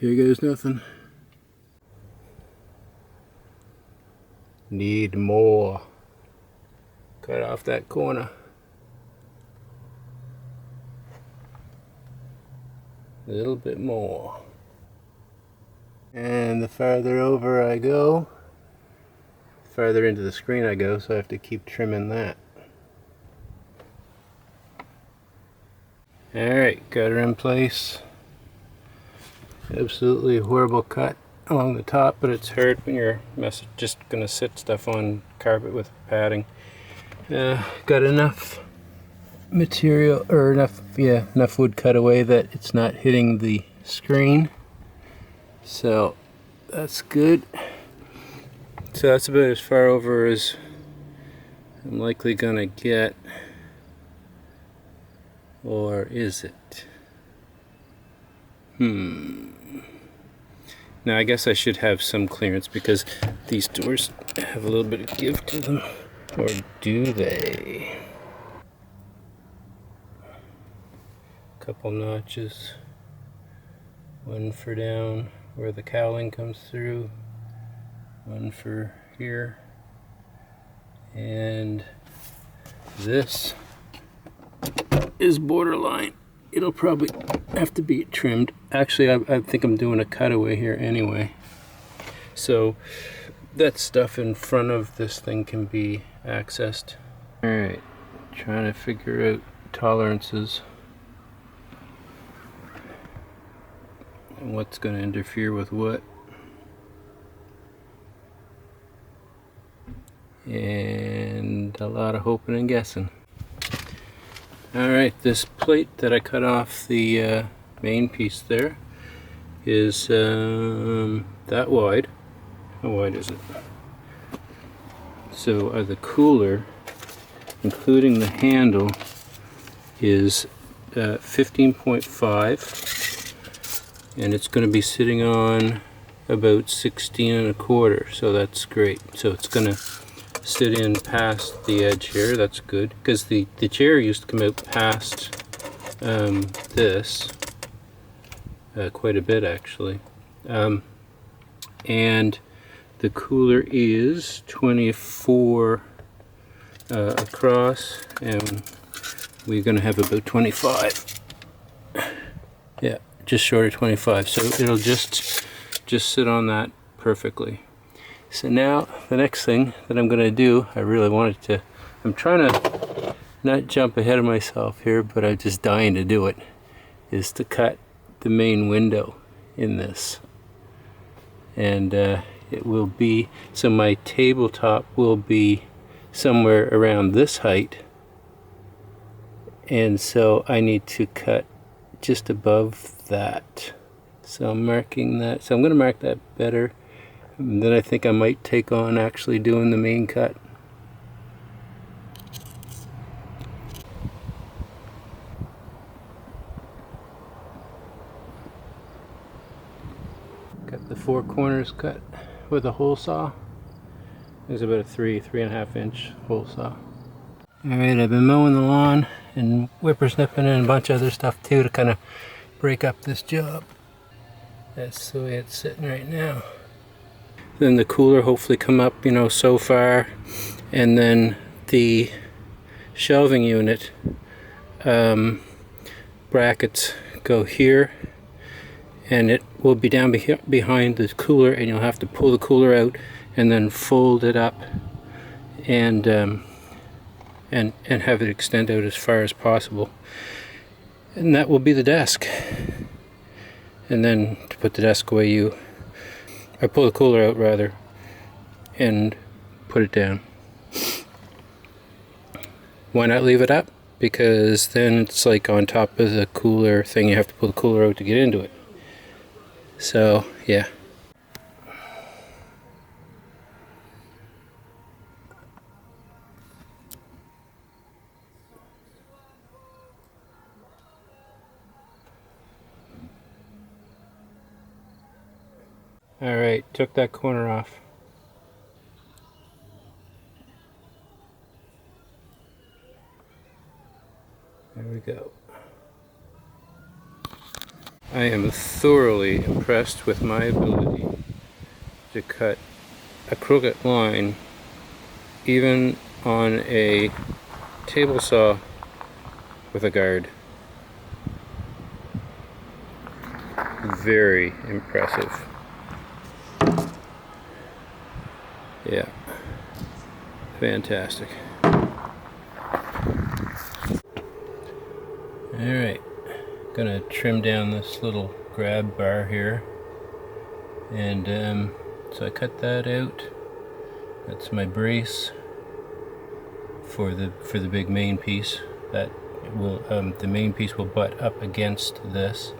Here goes nothing. Need more. Cut off that corner. A little bit more. And the farther over I go, farther into the screen I go, so I have to keep trimming that. Alright, got her in place. Absolutely horrible cut along the top, but it's hard when you're just gonna sit stuff on carpet with padding. Got enough material, or enough wood cut away that it's not hitting the screen, so that's good. So that's about as far over as I'm likely gonna get, or is it? Now I guess I should have some clearance because these doors have a little bit of give to them, or do they? Couple notches, one for down where the cowling comes through, one for here, and this is borderline. It'll probably have to be trimmed. Actually, I think I'm doing a cutaway here anyway, so that stuff in front of this thing can be accessed. Alright, trying to figure out tolerances and what's going to interfere with what, and a lot of hoping and guessing. Alright, this plate that I cut off the main piece there is that wide. How wide is it? So the cooler, including the handle, is 15.5, and it's going to be sitting on about 16 1/4, so that's great. So it's going to sit in past the edge here. That's good, because the chair used to come out past this quite a bit actually, and the cooler is 24 across, and we're going to have about 25. Yeah, just short of 25, so it'll just sit on that perfectly. So now the next thing that I'm going to do, I'm trying to not jump ahead of myself here, but I'm just dying to do it, is to cut the main window in this. And it will be, so my tabletop will be somewhere around this height, and so I need to cut just above that. So I'm marking that, so I'm going to mark that better. And then I think I might take on actually doing the main cut. Got the 4 corners cut with a hole saw. There's about a 3.5 inch hole saw. Alright, I've been mowing the lawn and whippersnipping and a bunch of other stuff too to kind of break up this job. That's the way it's sitting right now. Then the cooler hopefully come up, so far, and then the shelving unit brackets go here, and it will be down behind the cooler, and you'll have to pull the cooler out and then fold it up and have it extend out as far as possible, and that will be the desk. And then to put the desk away, I pull the cooler out rather and put it down. Why not leave it up? Because then it's like on top of the cooler thing, you have to pull the cooler out to get into it. So yeah. Alright, took that corner off. There we go. I am thoroughly impressed with my ability to cut a crooked line even on a table saw with a guard. Very impressive. Yeah, fantastic. Alright, gonna trim down this little grab bar here, and so I cut that out. That's my brace for the big main piece. That will the main piece will butt up against this.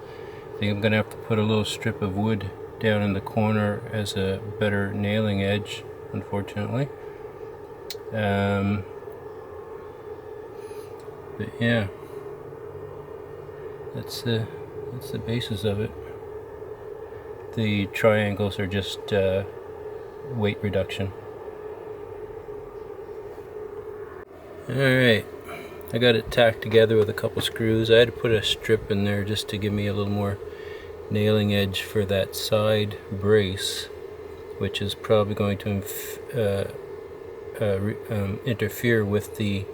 I think I'm gonna have to put a little strip of wood down in the corner as a better nailing edge, unfortunately. But yeah, that's the basis of it. The triangles are just weight reduction. Alright, I got it tacked together with a couple screws. I had to put a strip in there just to give me a little more nailing edge for that side brace, which is probably going to interfere with the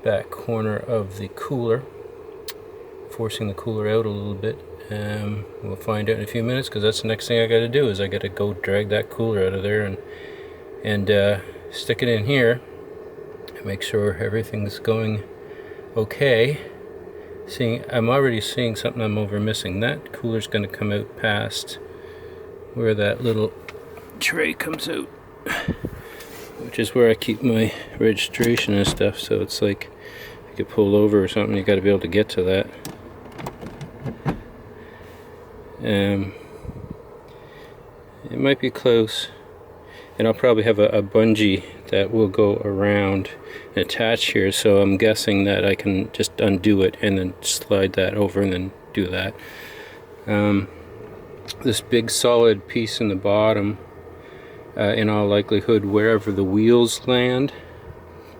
back corner of the cooler, forcing the cooler out a little bit. We'll find out in a few minutes, because that's the next thing I got to do. Is I got to go drag that cooler out of there and stick it in here and make sure everything's going okay. I'm already seeing something I'm missing. That cooler's going to come out past where that little tray comes out, which is where I keep my registration and stuff. So it's like I could pull over or something. You got to be able to get to that. It might be close, and I'll probably have a bungee that will go around and attach here, so I'm guessing that I can just undo it and then slide that over and then do that. This big solid piece in the bottom, in all likelihood wherever the wheels land,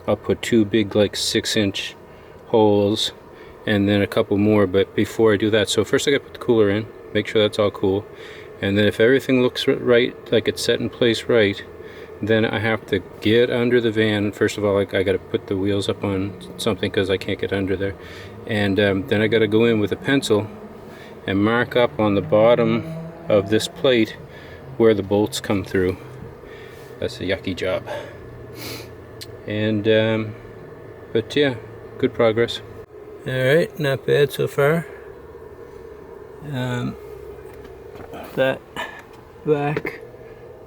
I'll put two big like 6-inch holes and then a couple more. But before I do that, so first I gotta put the cooler in, make sure that's all cool, and then if everything looks right, like it's set in place right, then I have to get under the van. First of all, I got to put the wheels up on something because I can't get under there, and then I got to go in with a pencil and mark up on the bottom of this plate where the bolts come through. That's a yucky job. And but yeah, good progress. Alright, not bad so far. That back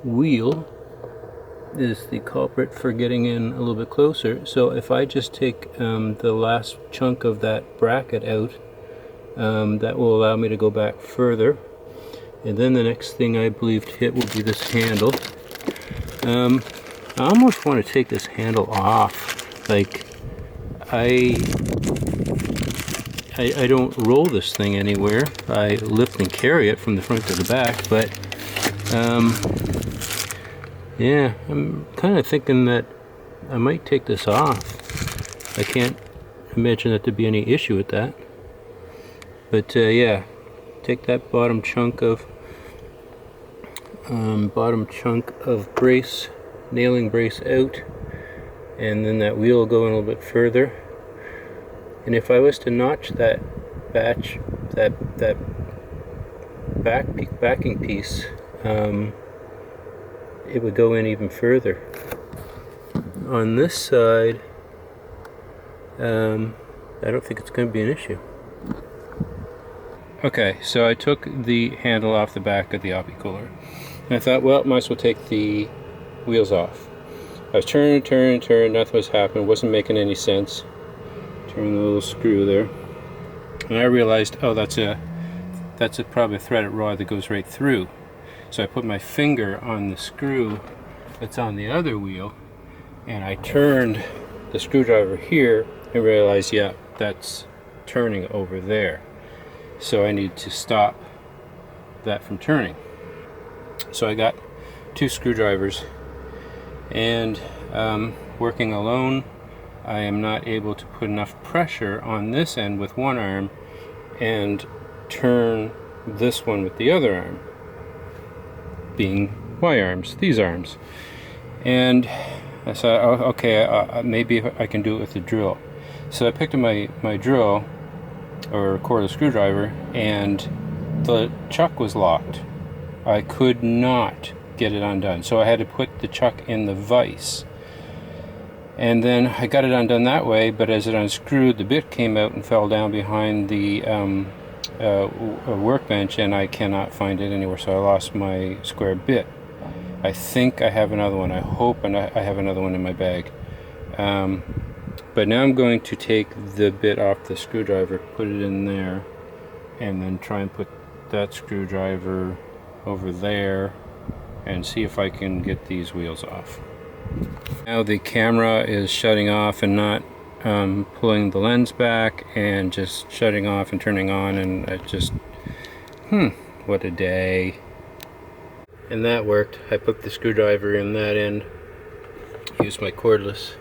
wheel is the culprit for getting in a little bit closer. So if I just take the last chunk of that bracket out, that will allow me to go back further. And then the next thing I believe to hit will be this handle. I almost want to take this handle off. Like, I don't roll this thing anywhere. I lift and carry it from the front to the back, but yeah, I'm kind of thinking that I might take this off. I can't imagine that there'd be any issue with that. But yeah, take that bottom chunk of brace, nailing brace out, and then that wheel will go in a little bit further. And if I was to notch that backing piece, it would go in even further. On this side, I don't think it's going to be an issue. Okay, so I took the handle off the back of the Oppie cooler, and I thought, well, might as well take the wheels off. I was turning, nothing was happening, wasn't making any sense. Turn the little screw there, and I realized, oh, that's probably a threaded rod that goes right through. So I put my finger on the screw that's on the other wheel, and I turned the screwdriver here and realized, yeah, that's turning over there. So I need to stop that from turning. So I got two screwdrivers, and working alone, I am not able to put enough pressure on this end with one arm and turn this one with the other arm, being my arms, these arms. And I said, oh, okay, maybe I can do it with the drill. So I picked up my drill, or cordless screwdriver, and the chuck was locked. I could not get it undone, so I had to put the chuck in the vise. And then I got it undone that way, but as it unscrewed, the bit came out and fell down behind the workbench, and I cannot find it anywhere, so I lost my square bit. I think I have another one. I hope and I have another one in my bag. But now I'm going to take the bit off the screwdriver, put it in there, and then try and put that screwdriver over there and see if I can get these wheels off. Now the camera is shutting off and not pulling the lens back, and just shutting off and turning on, and I just, what a day. And that worked. I put the screwdriver in that end, used my cordless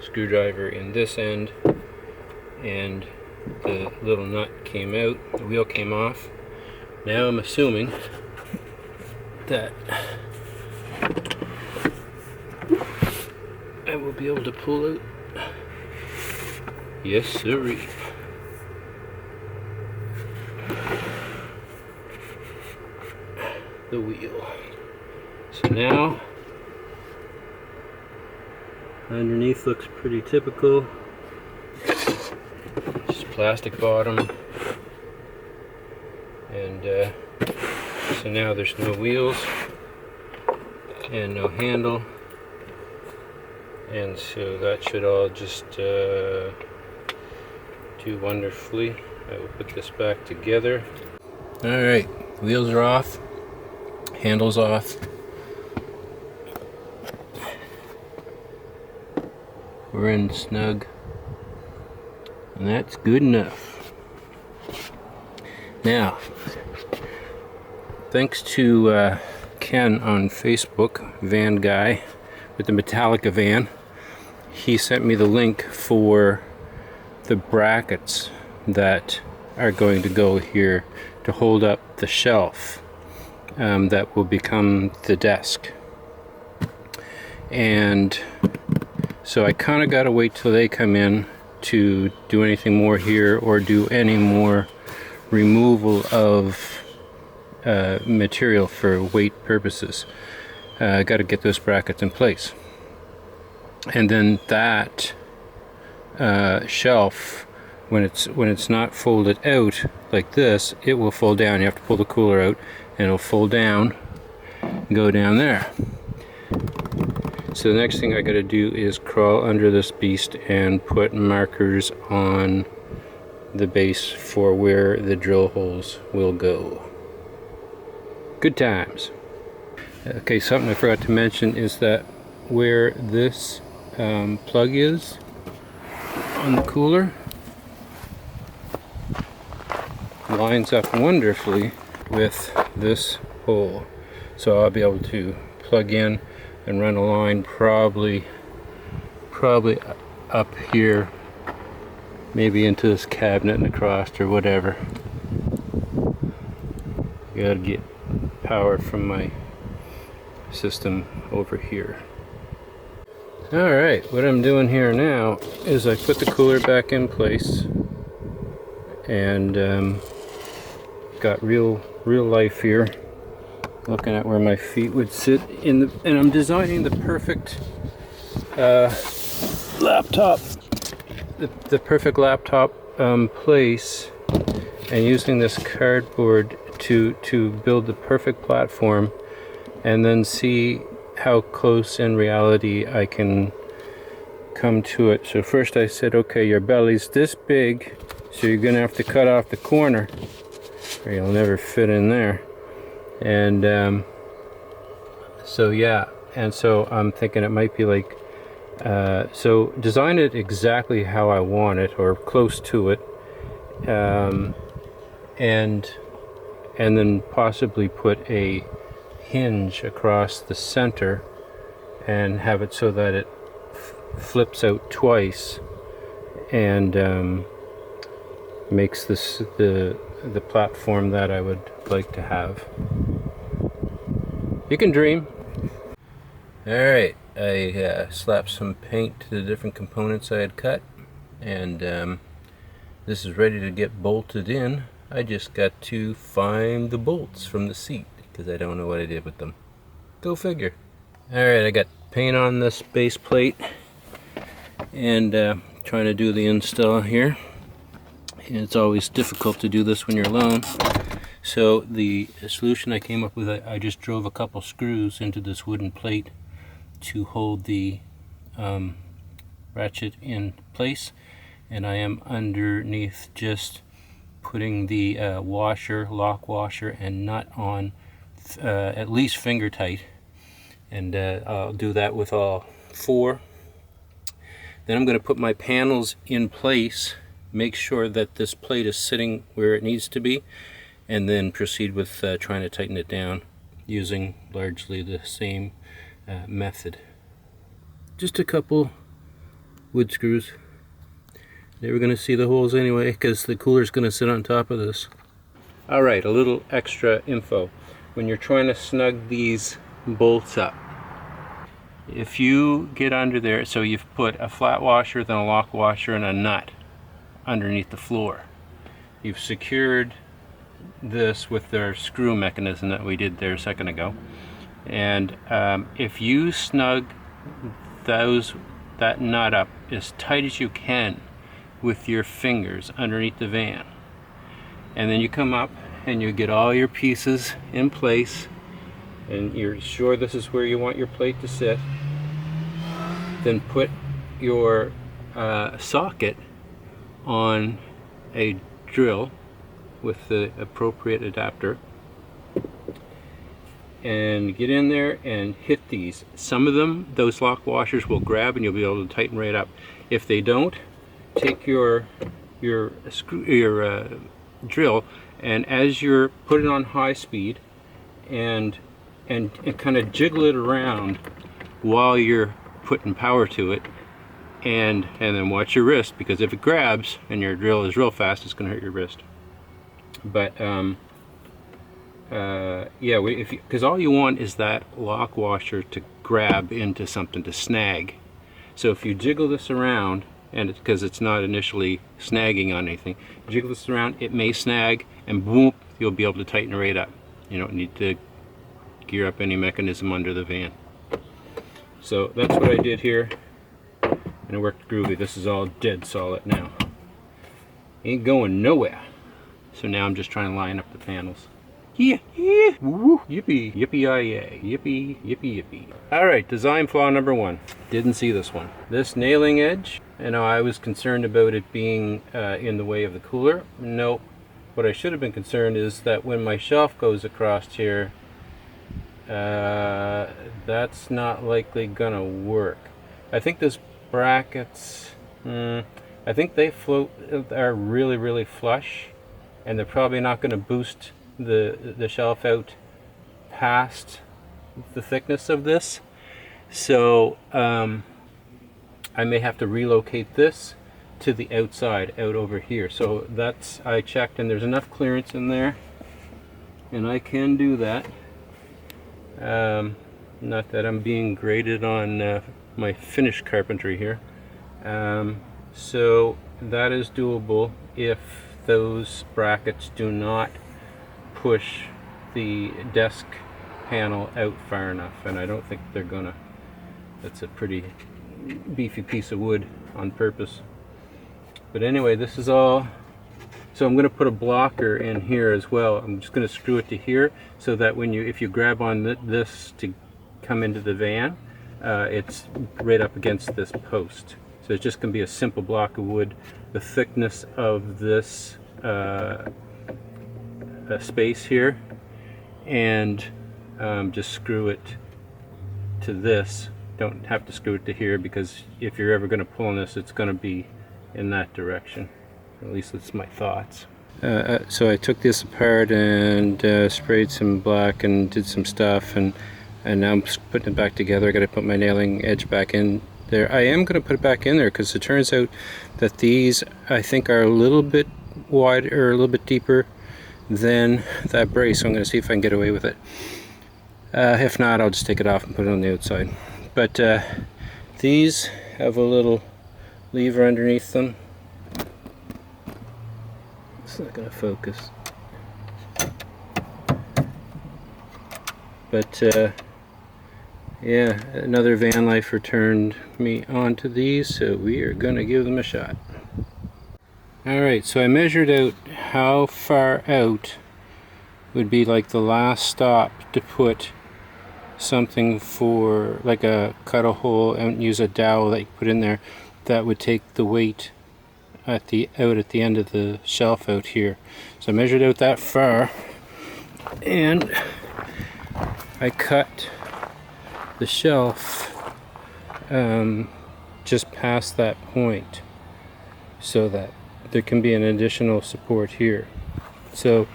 screwdriver in this end, and the little nut came out, the wheel came off. Now I'm assuming that I will be able to pull out. Yes, sirree. The wheel. So now, underneath looks pretty typical. Just plastic bottom. And so now there's no wheels and no handle. And so that should all just do wonderfully. I will put this back together. Alright, wheels are off, handles off. We're in snug, and that's good enough. Now, thanks to Ken on Facebook, Van Guy with the Metallica van, he sent me the link for the brackets that are going to go here to hold up the shelf that will become the desk. And so I kind of got to wait till they come in to do anything more here, or do any more removal of material for weight purposes. I got to get those brackets in place. And then that shelf, when it's not folded out like this, it will fold down. You have to pull the cooler out, and it'll fold down and go down there. So the next thing I got to do is crawl under this beast and put markers on the base for where the drill holes will go. Good times. Okay, something I forgot to mention is that where this plug is on the cooler lines up wonderfully with this hole. So I'll be able to plug in and run a line probably up here, maybe into this cabinet and across, or whatever. Gotta get power from my system over here. Alright, what I'm doing here now is I put the cooler back in place, and got real life here, looking at where my feet would sit in the, and I'm designing the perfect laptop, the perfect laptop place, and using this cardboard to build the perfect platform, and then see how close in reality I can come to it. So first I said, okay, your belly's this big, so you're gonna have to cut off the corner, or you'll never fit in there. And so yeah, and so I'm thinking it might be like, so design it exactly how I want it, or close to it, and then possibly put a hinge across the center and have it so that it flips out twice, and makes this the platform that I would like to have. You can dream. Alright, I slapped some paint to the different components I had cut, and this is ready to get bolted in. I just got to find the bolts from the seat because I don't know what I did with them. Go figure. Alright, I got paint on this base plate and trying to do the install here. And it's always difficult to do this when you're alone. So the solution I came up with, I just drove a couple screws into this wooden plate to hold the ratchet in place, and I am underneath just putting the lock washer and nut on at least finger tight, and I'll do that with all four. Then I'm going to put my panels in place, make sure that this plate is sitting where it needs to be, and then proceed with trying to tighten it down using largely the same method. Just a couple wood screws. Never going to see the holes anyway because the cooler's going to sit on top of this. Alright, a little extra info. When you're trying to snug these bolts up, if you get under there, so you've put a flat washer, then a lock washer, and a nut underneath the floor. You've secured this with their screw mechanism that we did there a second ago, and if you snug that nut up as tight as you can with your fingers underneath the van, and then you come up and you get all your pieces in place and you're sure this is where you want your plate to sit, then put your socket on a drill with the appropriate adapter and get in there and hit these. Some of them, those lock washers will grab and you'll be able to tighten right up. If they don't, take your drill, and as you're putting it on high speed and kind of jiggle it around while you're putting power to it, and then watch your wrist, because if it grabs and your drill is real fast, it's going to hurt your wrist. But yeah, because all you want is that lock washer to grab into something, to snag. So if you jiggle this around, and because it's not initially snagging on anything, jiggle this around, it may snag, and boom, you'll be able to tighten it right up. You don't need to gear up any mechanism under the van. So that's what I did here, and it worked groovy. This is all dead solid now. Ain't going nowhere. So now I'm just trying to line up the panels. Yeah, yeah, woo, yippee, yippee-yi-yay, yippee, yippee, yippee. Alright, design flaw number one. Didn't see this one. This nailing edge, you know, I was concerned about it being in the way of the cooler. No, what I should have been concerned is that when my shelf goes across here, that's not likely gonna work. I think those brackets, I think they are really, really flush, and they're probably not gonna boost the shelf out past the thickness of this. So I may have to relocate this to the outside, out over here. So that's, I checked, and there's enough clearance in there, and I can do that. Not that I'm being graded on my finished carpentry here. So that is doable if those brackets do not push the desk panel out far enough, and I don't think they're gonna. That's a pretty beefy piece of wood on purpose. But anyway, this is all. So I'm going to put a blocker in here as well. I'm just going to screw it to here so that when if you grab on this to come into the van, it's right up against this post. So it's just going to be a simple block of wood. The thickness of this space here, and just screw it to this. Don't have to screw it to here, because if you're ever going to pull on this, it's going to be in that direction. At least that's my thoughts. So I took this apart and sprayed some black and did some stuff, and now I'm putting it back together. I got to put my nailing edge back in there. I am going to put it back in there because it turns out that these, I think, are a little bit wide or a little bit deeper than that brace, so I'm going to see if I can get away with it. If not, I'll just take it off and put it on the outside. But these have a little lever underneath them. It's not going to focus. But yeah, another van lifer turned me onto these, so we are going to give them a shot. Alright, so I measured out how far out would be like the last stop to put something for, like cut a hole and use a dowel that you put in there that would take the weight at the end of the shelf out here. So I measured out that far, and I cut the shelf just past that point so that there can be an additional support here. So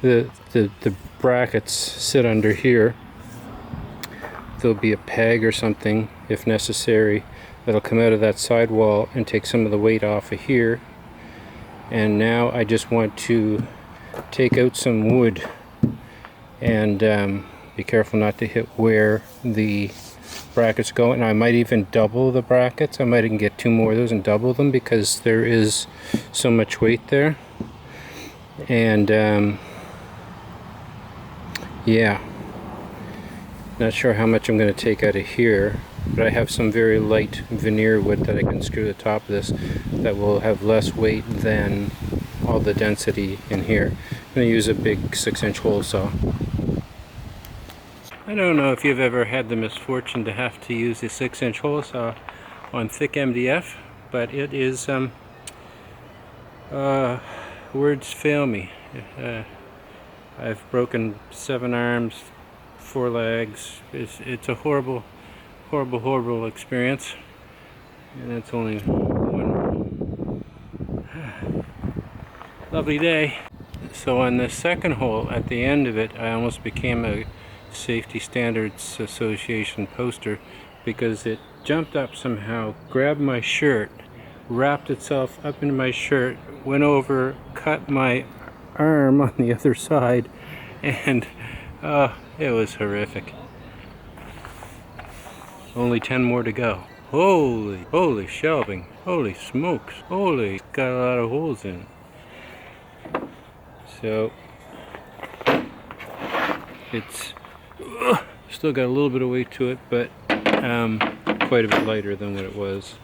the brackets sit under here. There'll be a peg or something, if necessary, that'll come out of that side wall and take some of the weight off of here. And now I just want to take out some wood and be careful not to hit where the brackets go. And I might even double the brackets. I might even get 2 more of those and double them because there is so much weight there. And yeah, not sure how much I'm going to take out of here, but I have some very light veneer wood that I can screw to the top of this that will have less weight than all the density in here. I'm going to use a big 6-inch hole saw. I don't know if you've ever had the misfortune to have to use a 6-inch hole saw on thick MDF, but it is, words fail me. I've broken 7 arms, 4 legs. It's a horrible experience, and it's only one lovely day. So on the second hole, at the end of it, I almost became a Safety Standards Association poster because it jumped up somehow, grabbed my shirt, wrapped itself up into my shirt, went over, cut my arm on the other side, and it was horrific. Only 10 more to go. Holy shelving, holy smokes, holy, got a lot of holes in it. So it's still got a little bit of weight to it, but quite a bit lighter than what it was.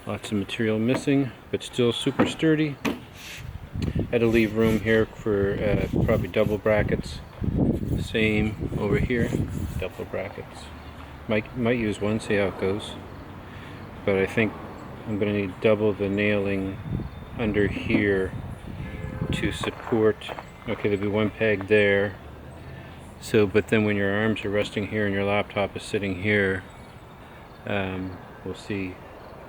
Lots of material missing, but still super sturdy. Had to leave room here for probably double brackets. Same over here, double brackets. Might use one, see how it goes. But I think I'm going to need double the nailing under here to support. Okay, there'll be one peg there. So, but then when your arms are resting here and your laptop is sitting here, we'll see,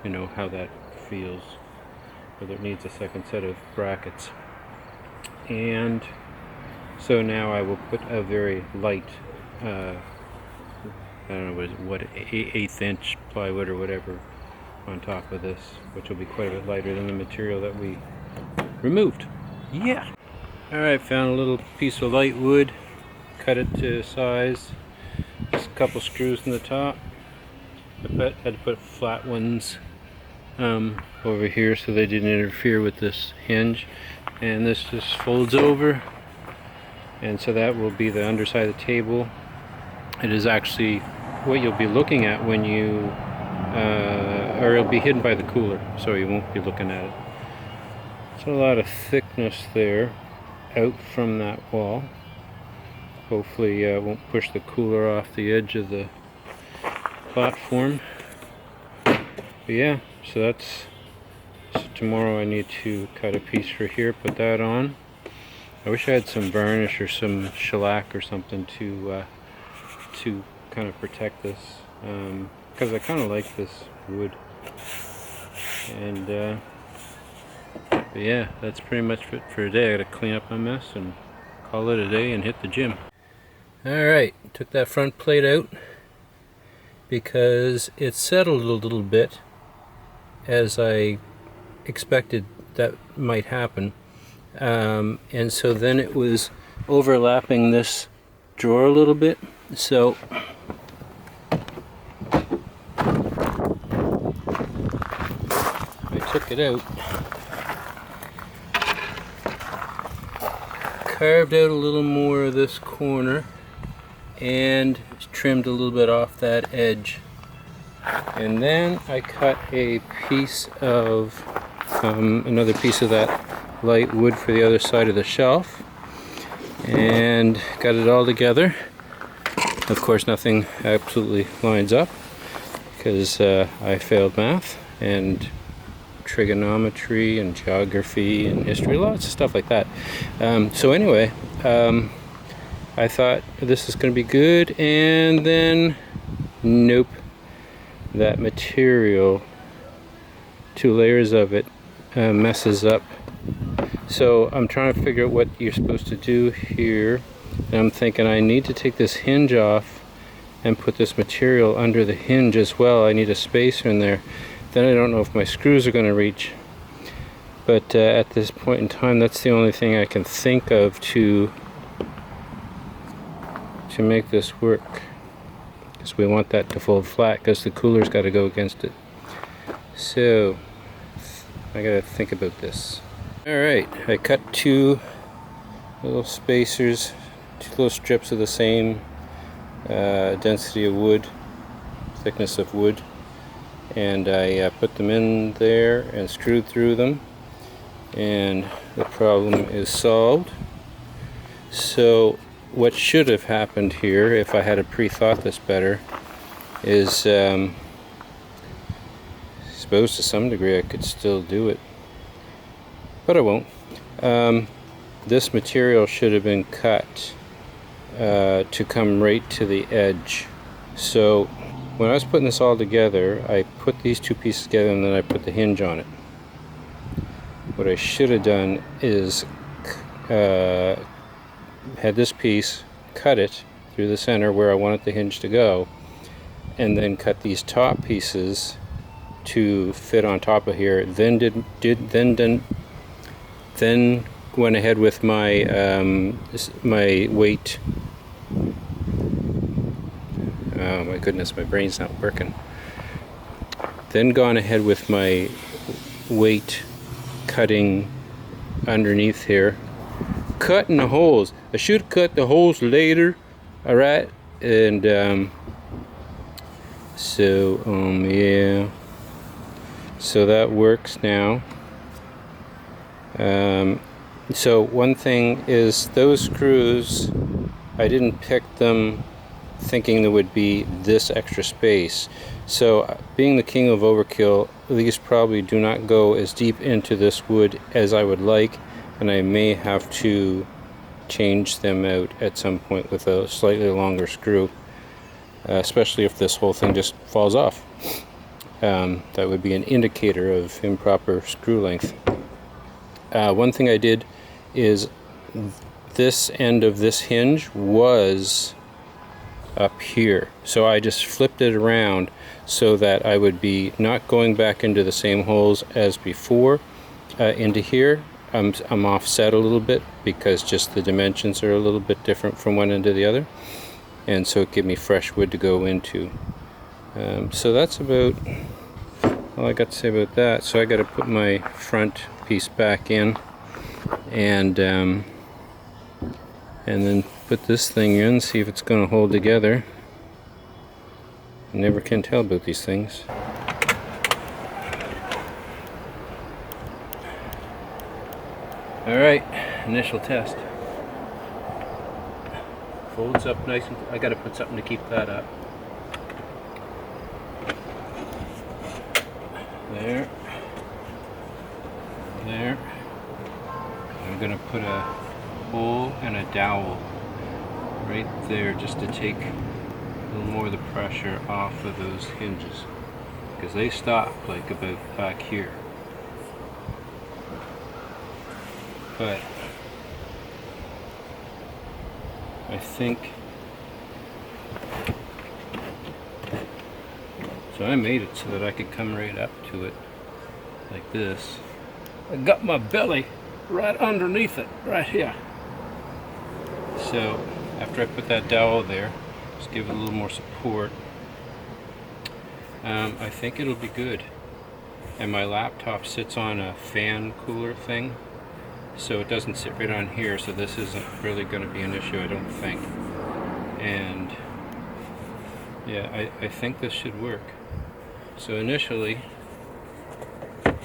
you know, how that feels. Whether it needs a second set of brackets. And so now I will put a very light, I don't know what 1/8 inch plywood or whatever on top of this, which will be quite a bit lighter than the material that we removed. Yeah. Alright, found a little piece of light wood, cut it to size, just a couple screws in the top. I had to put flat ones over here so they didn't interfere with this hinge, and this just folds over, and so that will be the underside of the table. It is actually what you'll be looking at when you or it'll be hidden by the cooler, so you won't be looking at it. So a lot of thickness there out from that wall. Hopefully won't push the cooler off the edge of the platform. But yeah, so tomorrow I need to cut a piece for here, put that on. I wish I had some varnish or some shellac or something to kind of protect this, because I kind of like this wood. And but yeah, that's pretty much it for today. I gotta clean up my mess and call it a day and hit the gym. Alright, took that front plate out because it settled a little bit as I expected that might happen. And so then it was overlapping this drawer a little bit. So I took it out, carved out a little more of this corner, and trimmed a little bit off that edge. And then I cut a piece of another piece of that light wood for the other side of the shelf, and got it all together. Of course, nothing absolutely lines up because I failed math and trigonometry and geography and history, lots of stuff like that. So anyway, I thought this is going to be good, and then nope, that material, 2 layers of it, messes up. So I'm trying to figure out what you're supposed to do here, and I'm thinking I need to take this hinge off and put this material under the hinge as well. I need a spacer in there. Then I don't know if my screws are going to reach, but at this point in time, that's the only thing I can think of to make this work, because we want that to fold flat because the cooler's got to go against it. So I got to think about this. Alright, I cut 2 little spacers, 2 little strips of the same density of wood, thickness of wood, and I put them in there and screwed through them, and the problem is solved. So what should have happened here, if I had pre-thought this better, is I suppose to some degree I could still do it, but I won't. This material should have been cut to come right to the edge. So when I was putting this all together, I put these 2 pieces together and then I put the hinge on it. What I should have done is had this piece, cut it through the center where I wanted the hinge to go, and then cut these top pieces to fit on top of here. Then then went ahead with my my weight. Oh my goodness, my brain's not working. Then gone ahead with my weight cutting underneath here, cutting the holes. I should cut the holes later, all right? And yeah, so that works now. So one thing is, those screws, I didn't pick them thinking there would be this extra space. So being the king of overkill, these probably do not go as deep into this wood as I would like, and I may have to change them out at some point with a slightly longer screw, especially if this whole thing just falls off. That would be an indicator of improper screw length. One thing I did is, this end of this hinge was up here, so I just flipped it around so that I would be not going back into the same holes as before into here. I'm offset a little bit because just the dimensions are a little bit different from one end to the other, and so it gave me fresh wood to go into. So that's about all I got to say about that. So I got to put my front piece back in, and then put this thing in, see if it's going to hold together. You never can tell about these things. Alright, initial test. Folds up nice and I gotta put something to keep that up. There. There. I'm gonna put a hole and a dowel right there just to take a little more of the pressure off of those hinges, because they stop like about back here. But I think so. I made it so that I could come right up to it like this. I got my belly right underneath it, right here. So after I put that dowel there, just give it a little more support. I think it'll be good. And my laptop sits on a fan cooler thing, so it doesn't sit right on here, so this isn't really going to be an issue, I don't think. And yeah, I think this should work. So initially,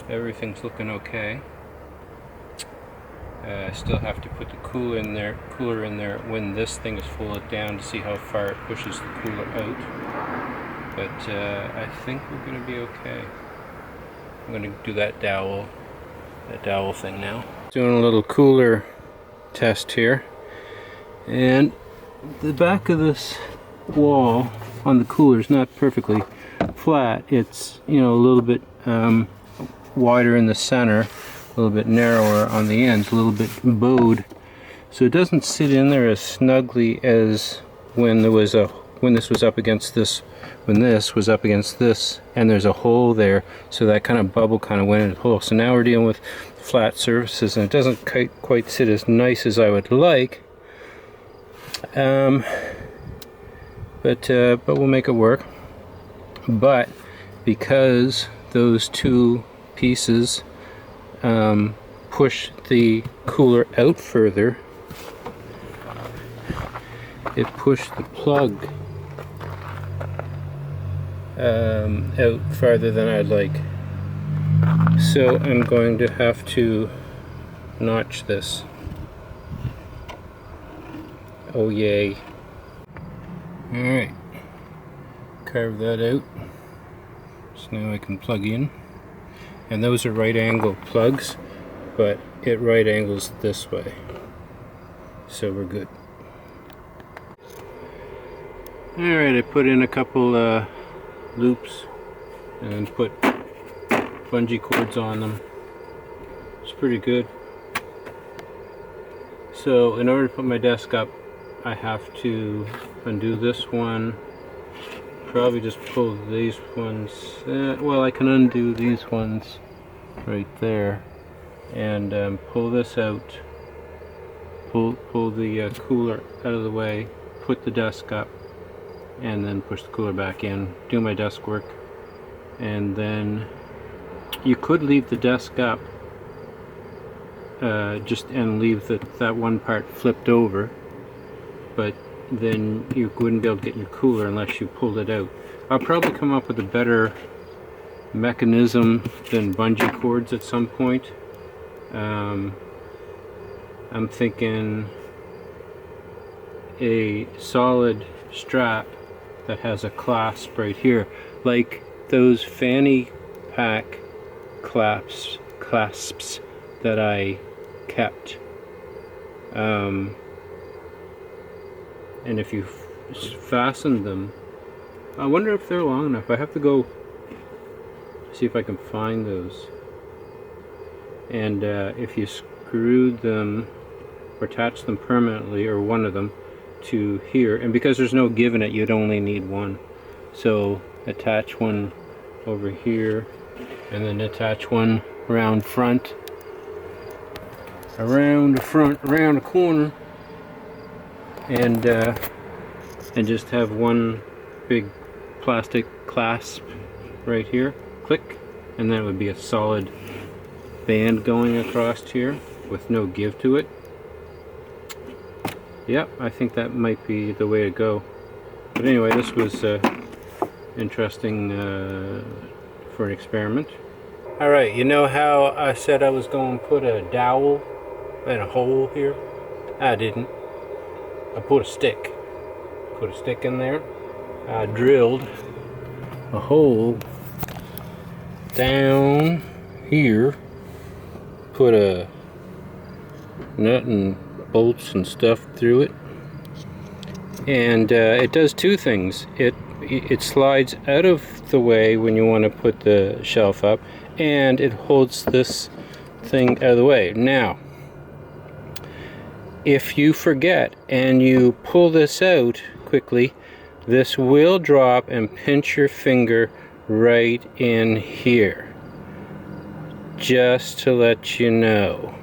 everything's looking okay. I still have to put the cooler in there when this thing is folded down to see how far it pushes the cooler out. But I think we're going to be okay. I'm going to do that dowel thing now. Doing a little cooler test here, and the back of this wall on the cooler is not perfectly flat. It's, you know, a little bit wider in the center, a little bit narrower on the ends, a little bit bowed, so it doesn't sit in there as snugly as when this was up against this, and there's a hole there, so that kind of bubble kind of went in the hole. So now we're dealing with flat surfaces, and it doesn't quite sit as nice as I would like, but we'll make it work. But because those two pieces push the cooler out further, it pushed the plug out farther than I'd like. So I'm going to have to notch this. Oh yay. Alright, carve that out. So now I can plug in. And those are right angle plugs, but it right angles this way. So we're good. Alright, I put in a couple loops and put bungee cords on them. It's pretty good. So in order to put my desk up, I have to undo this one, probably just pull these ones, well, I can undo these ones right there, and pull this out, pull the cooler out of the way, put the desk up, and then push the cooler back in, do my desk work. And then you could leave the desk up and leave that one part flipped over, but then you wouldn't be able to get your cooler unless you pulled it out. I'll probably come up with a better mechanism than bungee cords at some point. I'm thinking a solid strap that has a clasp right here, like those fanny pack clasps that I kept. And if you fasten them, I wonder if they're long enough. I have to go see if I can find those. And if you screwed them or attach them permanently, or one of them, to here, and because there's no give in it, you'd only need one. So attach one over here, and then attach one around the front, around the corner, and just have one big plastic clasp right here, click, and that would be a solid band going across here with no give to it. Yep, I think that might be the way to go. But anyway, this was interesting for an experiment. Alright, you know how I said I was going to put a dowel in a hole here? I didn't. I put a stick. Put a stick in there. I drilled a hole down here. Put a nut and bolts and stuff through it, and it does two things. It slides out of the way when you want to put the shelf up, and it holds this thing out of the way. Now, if you forget and you pull this out quickly, this will drop and pinch your finger right in here. just to let you know.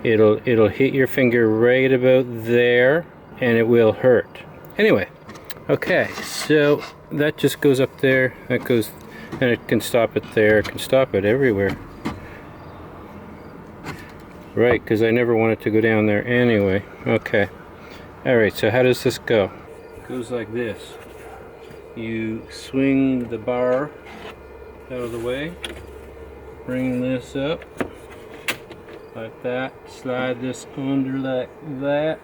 It'll hit your finger right about there, and it will hurt. Anyway, okay, so that just goes up there, that goes, and it can stop it there, it can stop it everywhere. Right, because I never want it to go down there anyway. Okay. Alright, so how does this go? It goes like this. You swing the bar out of the way, bring this up like that, slide this under like that,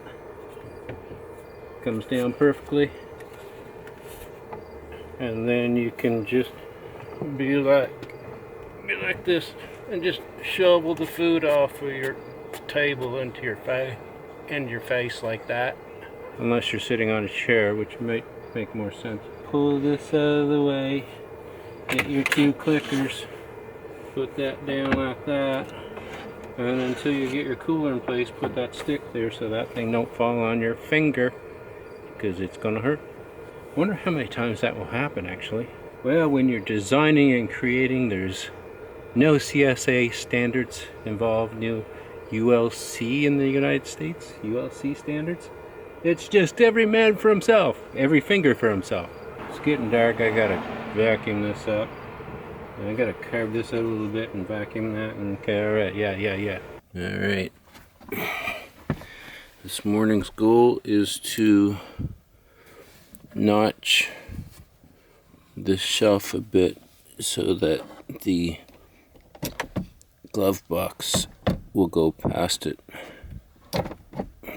comes down perfectly, and then you can just be like this and just shovel the food off of your table into your face like that, unless you're sitting on a chair, which might make more sense. Pull this out of the way, get your 2 clickers, put that down like that, and until you get your cooler in place, put that stick there so that thing don't fall on your finger, because it's gonna hurt. Wonder how many times that will happen actually. Well, when you're designing and creating, there's no CSA standards involved, no ULC in the United States, ULC standards. It's just every man for himself, every finger for himself. It's getting dark, I gotta vacuum this up. I gotta carve this out a little bit and vacuum that, and okay, alright, yeah. Alright. This morning's goal is to notch this shelf a bit so that the glove box will go past it.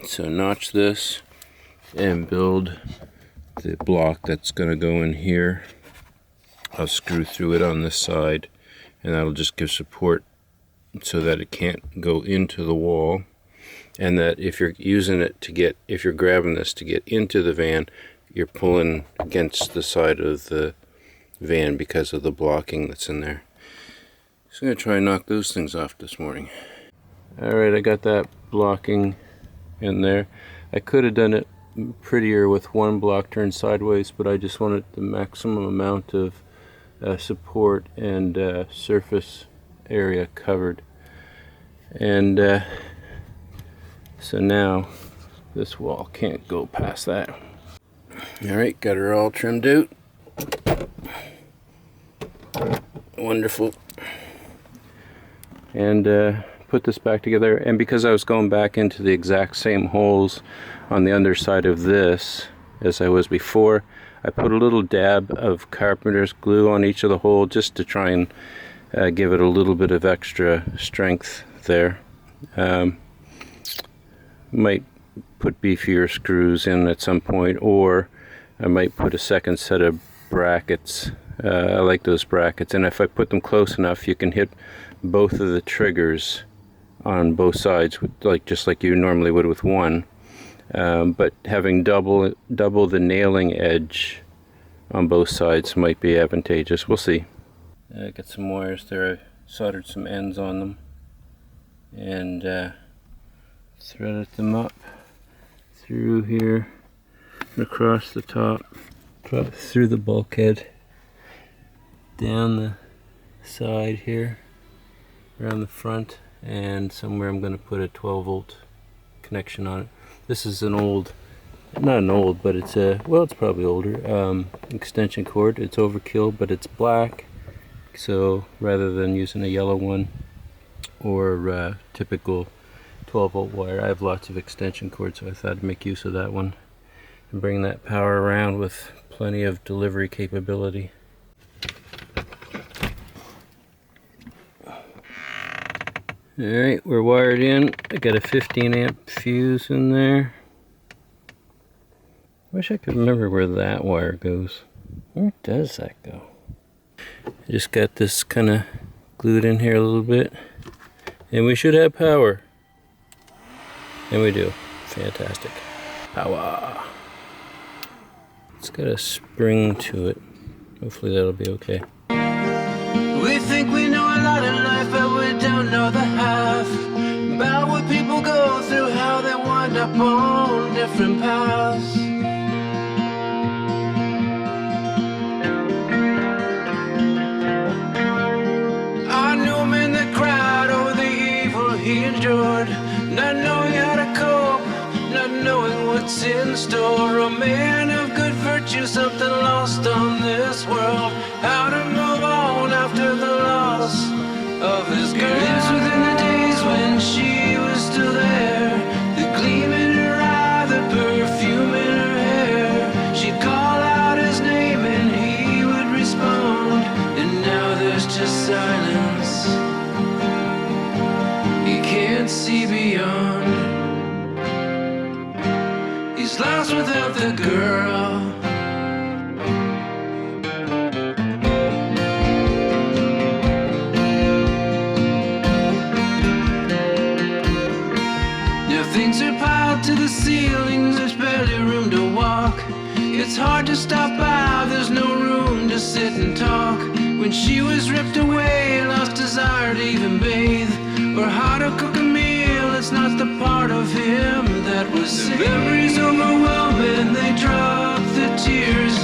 So notch this and build the block that's going to go in here. I'll screw through it on this side, and that'll just give support so that it can't go into the wall, and that if you're using it to get, if you're grabbing this to get into the van, you're pulling against the side of the van because of the blocking that's in there. So I'm going to try and knock those things off this morning. Alright, I got that blocking in there. I could have done it prettier with one block turned sideways, but I just wanted the maximum amount of support and surface area covered. And so now this wall can't go past that. Alright, got her all trimmed out. Wonderful. And put this back together, and because I was going back into the exact same holes on the underside of this as I was before, I put a little dab of carpenter's glue on each of the holes just to try and give it a little bit of extra strength there. Might put beefier screws in at some point, or I might put a second set of brackets. I like those brackets, and if I put them close enough, you can hit both of the triggers on both sides, just like you normally would with one. But having double the nailing edge on both sides might be advantageous. We'll see. I got some wires there. I soldered some ends on them and threaded them up through here and across the top, through the bulkhead, down the side here, around the front, and somewhere I'm going to put a 12-volt connection on it. This is an old, not an old, but it's a, well, it's probably older, extension cord. It's overkill, but it's black, so rather than using a yellow one or typical 12-volt wire, I have lots of extension cords, so I thought I'd make use of that one and bring that power around with plenty of delivery capability. Alright, we're wired in. I got a 15 amp fuse in there. Wish I could remember where that wire goes. Where does that go? I just got this kind of glued in here a little bit, and we should have power. And we do. Fantastic. Power. It's got a spring to it. Hopefully that'll be okay. We think we know a lot in life, but we don't know the half about what people go through, how they wind up on different paths. I knew not knowing how to cope, not knowing what's in store. A man of good virtue, something lost on this world. How to move on after the loss of his girl. He lives within the days when she was still there. The gleam in her eye, the perfume in her hair. She'd call out his name and he would respond. And now there's just silence. He can't see beyond. He's lost without the girl. Now things are piled to the ceilings, there's barely room to walk. It's hard to stop by, there's no room to sit and talk. When she was ripped away, lost desire to even bathe, or how to cook a meal, it's not the part of him that was saved. The memories overwhelm and they drop the tears.